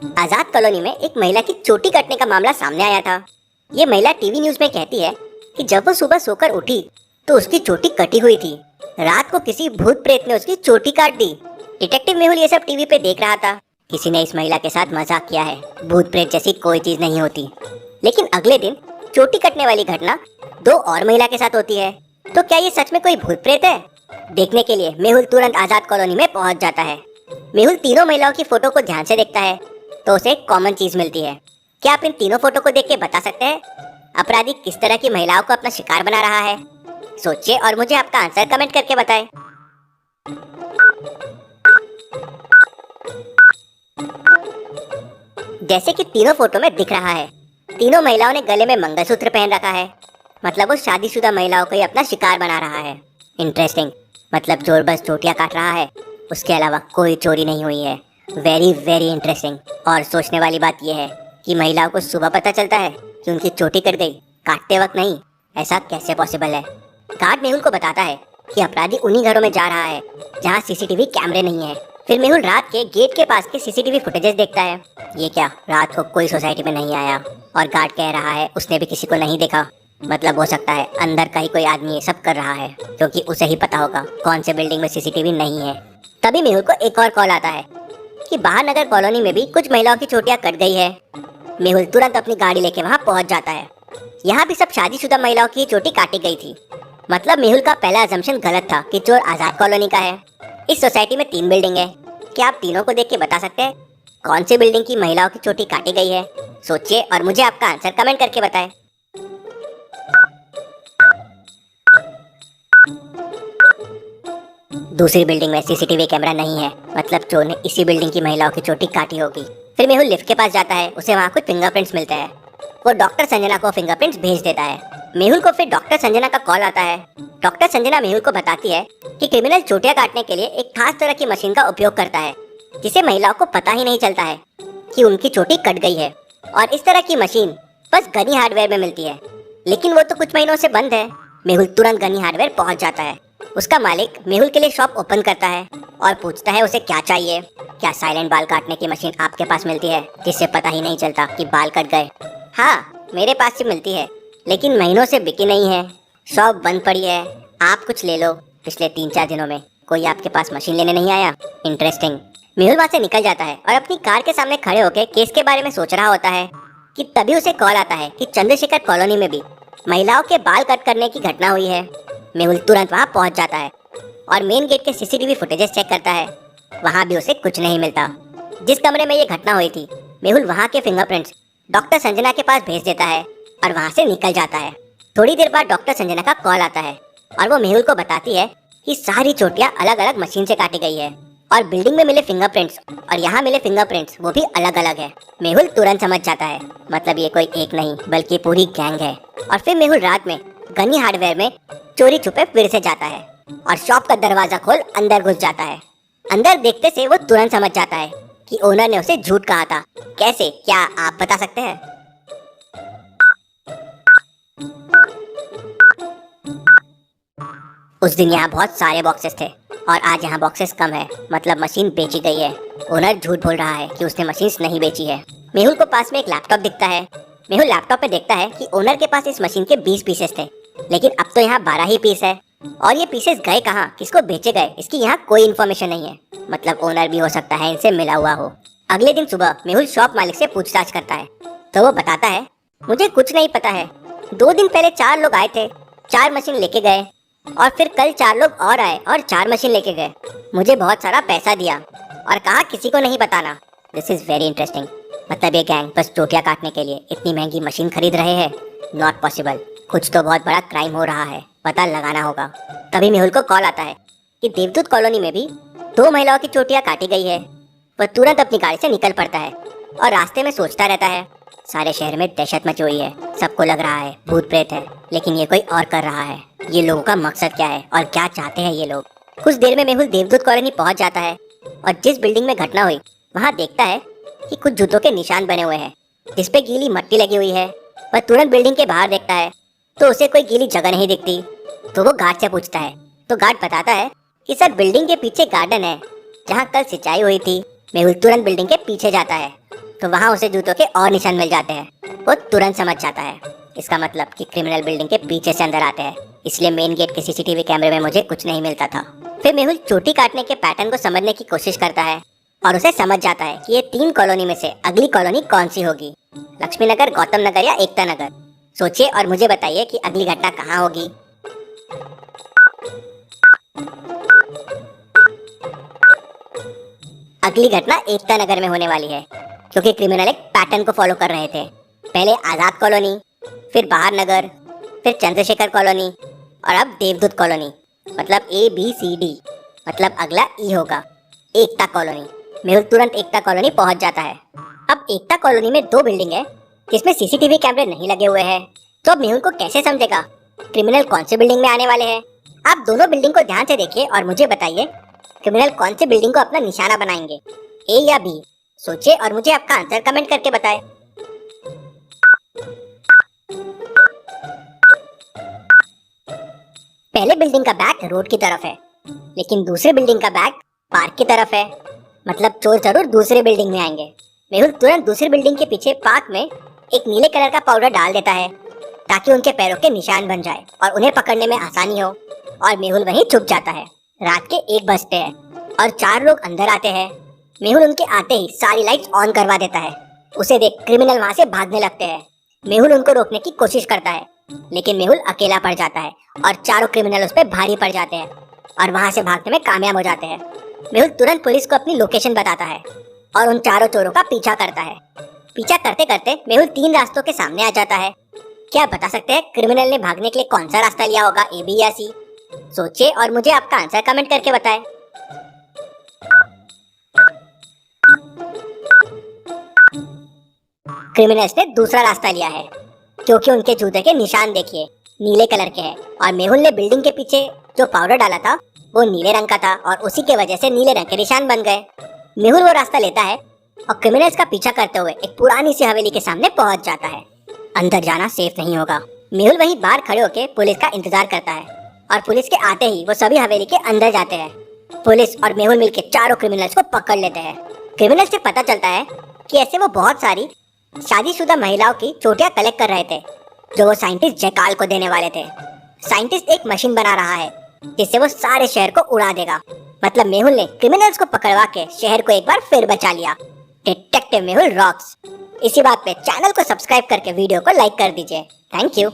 आजाद colony में एक महिला की चोटी कटने का मामला सामने आया था। ये महिला टीवी न्यूज में कहती है कि जब वो सुबह सोकर उठी तो उसकी चोटी कटी हुई थी। रात को किसी भूत प्रेत ने उसकी चोटी काट दी। डिटेक्टिव मेहुल ये सब टीवी पे देख रहा था। किसी ने इस महिला के साथ मजाक किया है। भूत प्रेत जैसी कोई चीज नहीं होती। लेकिन अगले दिन चोटी कटने वाली घटना दो और महिला के साथ होती है। तो क्या ये सच में कोई भूत प्रेत है? देखने के लिए मेहुल तुरंत आजाद कॉलोनी में पहुंच जाता है। मेहुल तीनों महिलाओं की फोटो को ध्यान से देखता है तो उसे एक कॉमन चीज मिलती है। क्या आप इन तीनों फोटो को देख के बता सकते हैं अपराधी किस तरह की महिलाओं को अपना शिकार बना रहा है? सोचिए और मुझे आपका आंसर कमेंट करके बताएं। जैसे कि तीनों फोटो में दिख रहा है, तीनों महिलाओं ने गले में मंगलसूत्र पहन रखा है। मतलब वो शादीशुदा महिलाओं को ही अपना शिकार बना रहा है। इंटरेस्टिंग। मतलब चोर बस चोटियां काट रहा है, उसके अलावा कोई चोरी नहीं हुई है। Very very interesting. और सोचने वाली बात यह है कि महिलाओं को सुबह पता चलता है कि उनकी चोटी कट गई, काटते वक्त नहीं। ऐसा कैसे पॉसिबल है? गार्ड मेहुल को बताता है कि अपराधी उन्हीं घरों में जा रहा है जहां सीसीटीवी कैमरे नहीं है। फिर मेहुल रात के गेट के पास के सीसीटीवी फुटेजेस देखता है। ये क्या, रात को कोई सोसाइटी में नहीं आया और गार्ड कह रहा है उसने भी किसी को नहीं देखा। मतलब हो सकता है अंदर का ही कोई आदमी ये सब कर रहा है, क्योंकि उसे ही पता होगा कौन से बिल्डिंग में सीसीटीवी नहीं है। तभी मेहुल को एक और कॉल आता है कि बाहर नगर कॉलोनी में भी कुछ महिलाओं की चोटियां कट गई है। मेहुल तुरंत अपनी गाड़ी लेके वहां पहुंच जाता है। यहाँ भी सब शादीशुदा महिलाओं की चोटी काटी गई थी। मतलब मेहुल का पहला अजम्पशन गलत था कि चोर आजाद कॉलोनी का है। इस सोसाइटी में 3 बिल्डिंग है। क्या आप तीनों को देख के बता सकते हैं कौन सी बिल्डिंग की महिलाओं की चोटी काटी गई है? सोचिए और मुझे आपका आंसर कमेंट करके बताएं। दूसरी बिल्डिंग में सीसीटीवी कैमरा नहीं है। मतलब चोर ने इसी बिल्डिंग की महिलाओं की चोटी काटी होगी। फिर मेहुल लिफ्ट के पास जाता है। उसे वहाँ कुछ फिंगरप्रिंट्स मिलते हैं। वो डॉक्टर संजना को फिंगरप्रिंट्स भेज देता है। मेहुल को फिर डॉक्टर संजना का कॉल आता है। डॉक्टर संजना मेहुल को बताती है कि क्रिमिनल चोटियां काटने के लिए एक खास तरह की मशीन का उपयोग करता है, जिसे महिलाओं को पता ही नहीं चलता है कि उनकी चोटी कट गई है। और इस तरह की मशीन बस गनी हार्डवेयर में मिलती है, लेकिन वो तो कुछ महीनों से बंद है। मेहुल तुरंत गनी हार्डवेयर पहुंच जाता है। उसका मालिक मेहुल के लिए शॉप ओपन करता है और पूछता है उसे क्या चाहिए। क्या साइलेंट बाल काटने की मशीन आपके पास मिलती है, जिससे पता ही नहीं चलता कि बाल कट गए? हाँ, मेरे पास ही मिलती है, लेकिन महीनों से बिकी नहीं है। शॉप बंद पड़ी है। आप कुछ ले लो। पिछले 3-4 दिनों में कोई आपके पास मशीन लेने नहीं आया। इंटरेस्टिंग। मेहुल वहाँ से निकल जाता है और अपनी कार के सामने खड़े होकर केस के बारे में सोच रहा होता है कि तभी उसे कॉल आता है कि चंद्रशेखर कॉलोनी में भी महिलाओं के बाल कट करने की घटना हुई है। मेहुल तुरंत वहाँ पहुँच जाता है और मेन गेट के सीसीटीवी फुटेजेस चेक करता है। वहाँ भी उसे कुछ नहीं मिलता। जिस कमरे में ये घटना हुई थी, मेहुल वहाँ के फिंगरप्रिंट्स डॉक्टर संजना के पास भेज देता है और वहाँ से निकल जाता है। थोड़ी देर बाद डॉक्टर संजना का कॉल आता है और वो मेहुल को बताती है कि सारी चोटियां अलग अलग मशीन से काटी गई है और बिल्डिंग में मिले फिंगरप्रिंट्स और यहाँ मिले फिंगरप्रिंट्स वो भी अलग अलग है। मेहुल तुरंत समझ जाता है, मतलब ये कोई एक नहीं बल्कि पूरी गैंग है। और फिर मेहुल रात में गनी हार्डवेयर में चोरी छुपे फिर से जाता है और शॉप का दरवाजा खोल अंदर घुस जाता है। अंदर देखते से वो तुरंत समझ जाता है कि ओनर ने उसे झूठ कहा था। कैसे, क्या आप बता सकते हैं? उस दिन यहाँ बहुत सारे बॉक्सेस थे और आज यहाँ बॉक्सेस कम है। मतलब मशीन बेची गई है। ओनर झूठ बोल रहा है कि उसने मशीन नहीं बेची है। मेहुल को पास में एक लैपटॉप दिखता है। मेहुल लैपटॉप में देखता है कि ओनर के पास इस मशीन के 20 पीसेस थे, लेकिन अब तो यहाँ 12 ही पीस है। और ये पीसेस गए कहाँ, किसको बेचे गए, इसकी यहाँ कोई इन्फॉर्मेशन नहीं है। मतलब ओनर भी हो सकता है इनसे मिला हुआ हो। अगले दिन सुबह मेहुल शॉप मालिक से पूछताछ करता है तो वो बताता है, मुझे कुछ नहीं पता है। 2 दिन पहले 4 लोग आए थे, 4 मशीन लेके गए और फिर कल 4 लोग और आए और 4 मशीन लेके गए। मुझे बहुत सारा पैसा दिया और कहा किसी को नहीं बताना। This is very interesting. मतलब ये गैंग बस चोटियां काटने के लिए इतनी महंगी मशीन खरीद रहे हैं। Not possible. कुछ तो बहुत बड़ा क्राइम हो रहा है, पता लगाना होगा। तभी मेहुल को कॉल आता है कि देवदूत कॉलोनी में भी 2 महिलाओं की चोटियां काटी गई है। वह तुरंत अपनी गाड़ी से निकल पड़ता है और रास्ते में सोचता रहता है। सारे शहर में दहशत मची हुई है। सबको लग रहा है भूत प्रेत है, लेकिन ये कोई और कर रहा है। ये लोगों का मकसद क्या है और क्या चाहते हैं ये लोग? कुछ देर में मेहुल देवदूत कॉलोनी पहुंच जाता है और जिस बिल्डिंग में घटना हुई वहां देखता है कि कुछ जूतों के निशान बने हुए हैं जिसपे गीली मट्टी लगी हुई है। वह तुरंत बिल्डिंग के बाहर देखता है तो उसे कोई गीली जगह नहीं दिखती। तो वो गार्ड से पूछता है तो गार्ड बताता है कि सर बिल्डिंग के पीछे गार्डन है जहाँ कल सिंचाई हुई थी। मेहुल तुरंत बिल्डिंग के पीछे जाता है। तो वहाँ उसे जूतों के और निशान मिल जाते हैं। वो तुरंत समझ जाता है, इसका मतलब कि क्रिमिनल बिल्डिंग के पीछे से अंदर आते हैं, इसलिए मेन गेट के सीसीटीवी कैमरे में मुझे कुछ नहीं मिलता था। फिर मेहुल चोटी काटने के पैटर्न को समझने की कोशिश करता है और उसे समझ जाता है कि ये 3 कॉलोनी में से अगली कॉलोनी कौन सी होगी, लक्ष्मी नगर, गौतम नगर या एकता नगर। सोचिए और मुझे बताइए कि अगली घटना कहाँ होगी। अगली घटना एकता नगर में होने वाली है, क्योंकि क्रिमिनल एक पैटर्न को फॉलो कर रहे थे। पहले आजाद कॉलोनी, फिर बाहर नगर, फिर चंद्रशेखर कॉलोनी और अब देवदूत कॉलोनी। मतलब ABCD, मतलब अगला E होगा, एकता कॉलोनी। मेहुल तुरंत एकता कॉलोनी पहुंच जाता है। अब एकता कॉलोनी में 2 बिल्डिंग है जिसमें सीसीटीवी कैमरे नहीं लगे हुए हैं, तो अब मेहुल को कैसे समझेगा क्रिमिनल कौन सी बिल्डिंग में आने वाले हैं। आप दोनों बिल्डिंग को ध्यान से देखिए और मुझे बताइए क्रिमिनल कौन सी बिल्डिंग को अपना निशाना बनाएंगे, A या B। सोचिए और मुझे आपका आंसर कमेंट करके बताएं। पहले बिल्डिंग का बैक रोड की तरफ है, लेकिन दूसरे बिल्डिंग का बैक पार्क की तरफ है, मतलब चोर जरूर दूसरे बिल्डिंग में आएंगे। मेहुल तुरंत दूसरी बिल्डिंग के पीछे पार्क में एक नीले कलर का पाउडर डाल देता है ताकि उनके पैरों के निशान बन जाए और उन्हें पकड़ने में आसानी हो, और मेहुल वहीं छुप जाता है। रात के 1 बजते हैं और 4 लोग अंदर आते हैं। मेहुल उनके आते ही सारी लाइट्स ऑन करवा देता है। उसे देख क्रिमिनल वहां से भागने लगते हैं। मेहुल उनको रोकने की कोशिश करता है, लेकिन मेहुल अकेला पड़ जाता है और चारों क्रिमिनल उस पर भारी पड़ जाते हैं और वहां से भागने में कामयाब हो जाते हैं। मेहुल तुरंत पुलिस को अपनी लोकेशन बताता है और उन चारों चोरों का पीछा करता है। पीछा करते करते मेहुल 3 रास्तों के सामने आ जाता है। क्या बता सकते हैं क्रिमिनल ने भागने के लिए कौन सा रास्ता लिया होगा, A, B या C? सोचिए और मुझे आपका आंसर कमेंट करके बताएं। क्रिमिनल्स ने दूसरा रास्ता लिया है, क्योंकि उनके जूते के निशान देखिए नीले कलर के हैं और मेहुल ने बिल्डिंग के पीछे जो पाउडर डाला था वो नीले रंग का था और उसी के वजह से नीले रंग के निशान बन गए। मेहुल वो रास्ता लेता है और क्रिमिनल्स का पीछा करते हुए एक पुरानी सी हवेली के सामने पहुंच जाता है। अंदर जाना सेफ नहीं होगा। मेहुल वहीं बाहर खड़े होकर पुलिस का इंतजार करता है और पुलिस के आते ही वो सभी हवेली के अंदर जाते हैं। पुलिस और मेहुल मिलकर चारों क्रिमिनल्स को पकड़ लेते हैं। क्रिमिनल्स से पता चलता है कि ऐसे वो बहुत सारी शादीशुदा महिलाओं की चोटियां कलेक्ट कर रहे थे जो वो साइंटिस्ट जैकाल को देने वाले थे। साइंटिस्ट एक मशीन बना रहा है जिससे वो सारे शहर को उड़ा देगा। मतलब मेहुल ने क्रिमिनल्स को पकड़वा के शहर को एक बार फिर बचा लिया। Detective Mehul rocks. इसी बात पे चैनल को सब्सक्राइब करके वीडियो को लाइक कर दीजिए। Thank you.